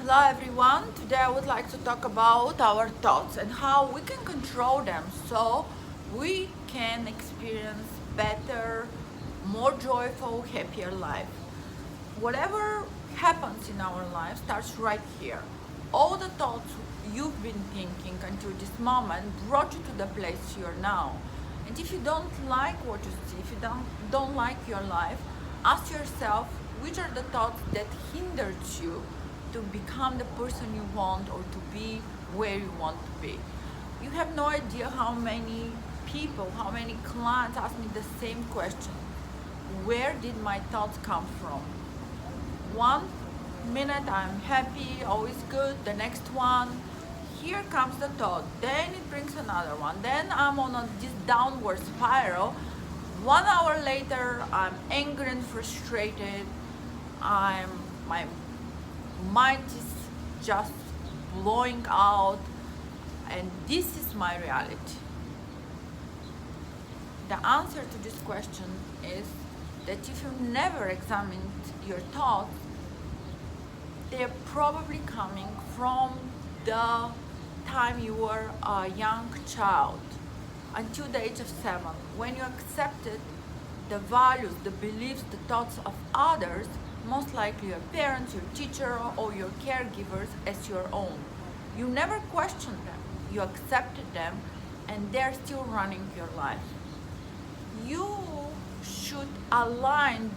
Hello everyone, today I would like to talk about our thoughts and how we can control them so we can experience better, more joyful, happier life. Whatever happens in our life starts right here. All the thoughts you've been thinking until this moment brought you to the place you're now. And if you don't like what you see, if you don't like your life, ask yourself which are the thoughts that hindered you to become the person you want or to be where you want to be. You have no idea how many people, how many clients ask me the same question. Where did my thoughts come from? One minute I'm happy, always good, the next one, here comes the thought, then it brings another one, then I'm on this downward spiral. 1 hour later, I'm angry and frustrated. My mind is just blowing out, and this is my reality. The answer to this question is that if you've never examined your thoughts, they're probably coming from the time you were a young child until the age of 7, when you accepted the values, the beliefs, the thoughts of others, most likely your parents, your teacher, or your caregivers, as your own. You never questioned them, you accepted them, and they're still running your life. You should align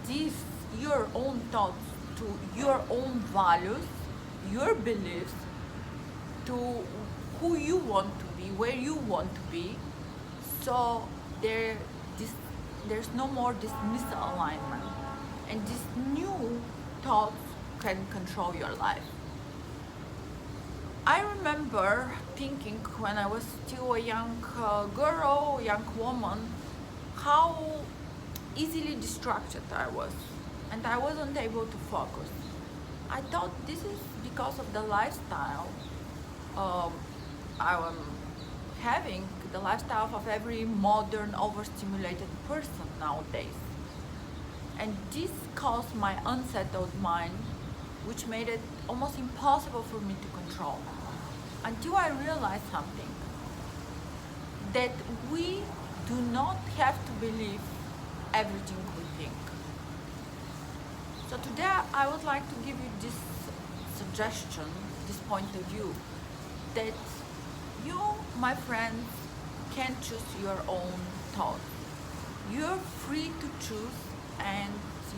your own thoughts to your own values, your beliefs, to who you want to be, where you want to be, so there's no more this misalignment, and these new thoughts can control your life. I remember thinking when I was still a young girl, young woman, how easily distracted I was, and I wasn't able to focus. I thought this is because of the lifestyle I am having, the lifestyle of every modern, overstimulated person nowadays. And this caused my unsettled mind, which made it almost impossible for me to control. Until I realized something, that we do not have to believe everything we think. So today I would like to give you this suggestion, this point of view, that you, my friends, can choose your own thoughts. You're free to choose, and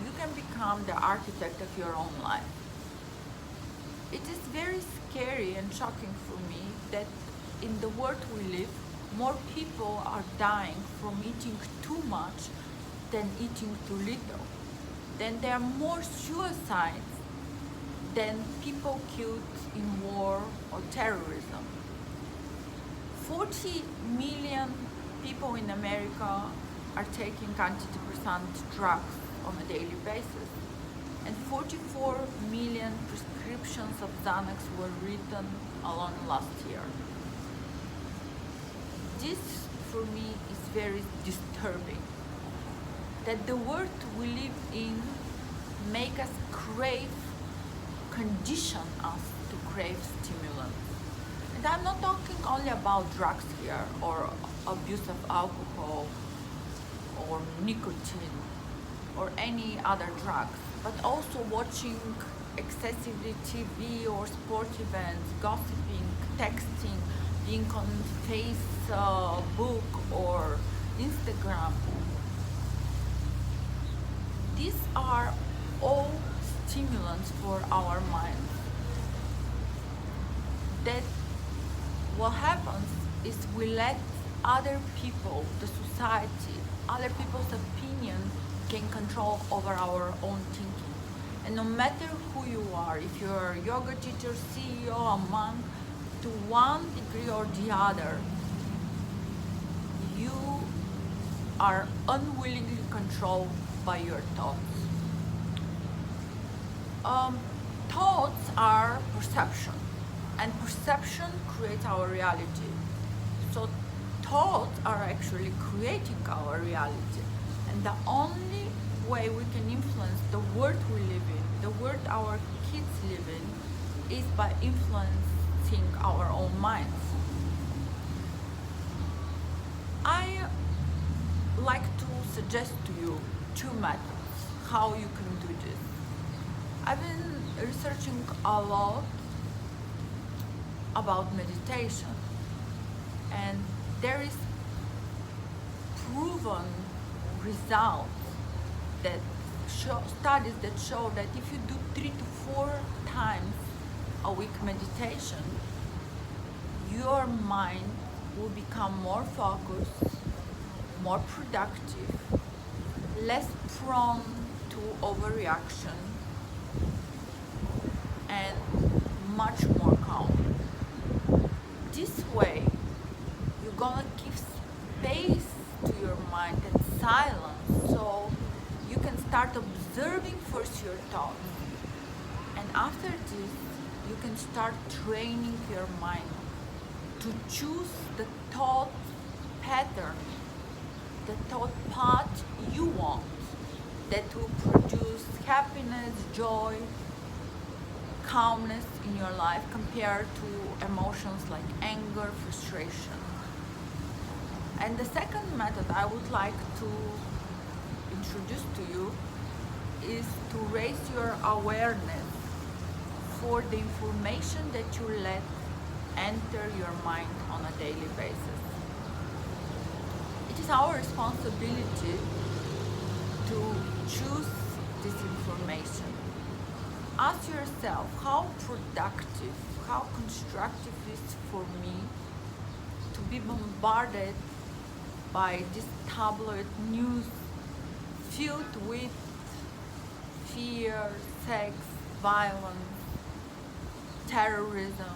you can become the architect of your own life. It is very scary and shocking for me that in the world we live, more people are dying from eating too much than eating too little. Then there are more suicides than people killed in war or terrorism. 40 million people in America are taking antidepressant drugs on a daily basis, and 44 million prescriptions of Xanax were written alone last year. This, for me, is very disturbing, that the world we live in make us crave, condition us to crave stimulants. And I'm not talking only about drugs here, or abuse of alcohol, or nicotine, or any other drugs, but also watching excessively TV or sport events, gossiping, texting, being on Facebook or Instagram. These are all stimulants for our minds. That what happens is we let other people, the society, other people's opinion can control over our own thinking. And no matter who you are, if you're a yoga teacher, CEO, a monk, to one degree or the other, you are unwillingly controlled by your thoughts. Thoughts are perception, and perception creates our reality. So thoughts are actually creating our reality, and the only way we can influence the world we live in, the world our kids live in, is by influencing our own minds. I like to suggest to you two methods how you can do this. I've been researching a lot about meditation, and there is proven results that studies that show that if you do 3 to 4 times a week meditation, your mind will become more focused, more productive, less prone to overreaction, and much more calm. This way, you're gonna give space to your mind and silence, so you can start observing first your thoughts, and after this you can start training your mind to choose the thought pattern, the thought path you want, that will produce happiness, joy, calmness in your life compared to emotions like anger, frustration. And the second method I would like to introduce to you is to raise your awareness for the information that you let enter your mind on a daily basis. It is our responsibility to choose this information. Ask yourself how productive, how constructive it is for me to be bombarded by this tabloid news filled with fear, sex, violence, terrorism,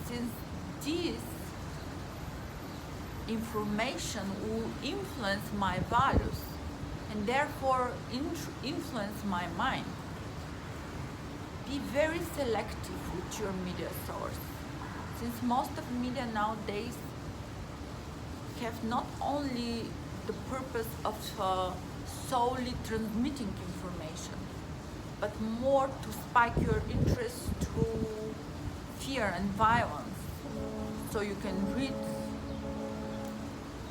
since this information will influence my values and therefore influence my mind. Be very selective with your media source, since most of media nowadays have not only the purpose of solely transmitting information, but more to spike your interest through fear and violence, so you can read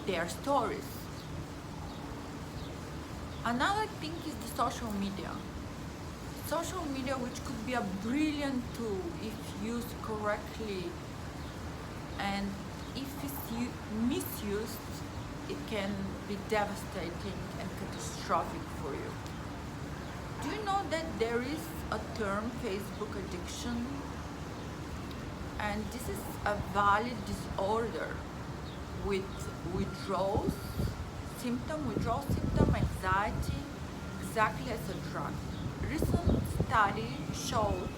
their stories. Another thing is the social media. Social media, which could be a brilliant tool if used correctly, and if it's misused, it can be devastating and catastrophic for you. Do you know that there is a term, Facebook addiction? And this is a valid disorder with withdrawal symptom, anxiety, exactly as a drug. Recent study showed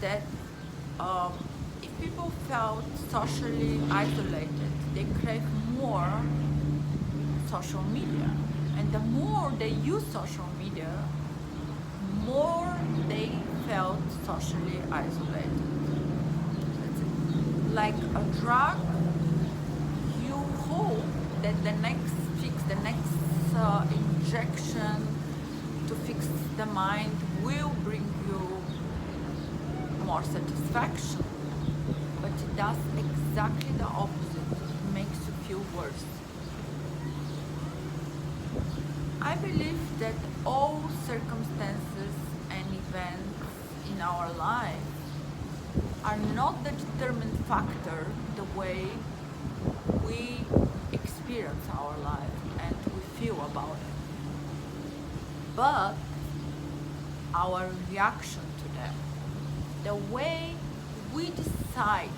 that if people felt socially isolated, they crave more social media, and the more they use social media, more they felt socially isolated. It's like a drug. You hope that the next fix, the next injection to fix the mind will bring you more satisfaction, but it does exactly the opposite. It makes you feel worse. I believe that all circumstances and events in our life are not the determined factor the way we experience our life and we feel about it, but our reaction to them, the way we decide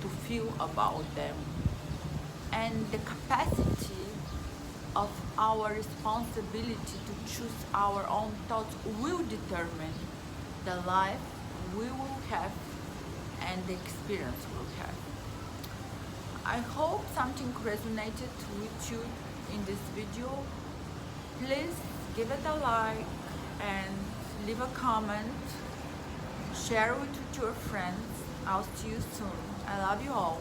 to feel about them, and the capacity of our responsibility to choose our own thoughts will determine the life we will have and the experience we'll have. I hope something resonated with you in this video. Please give it a like and leave a comment. Share it with your friends. I'll see you soon. I love you all.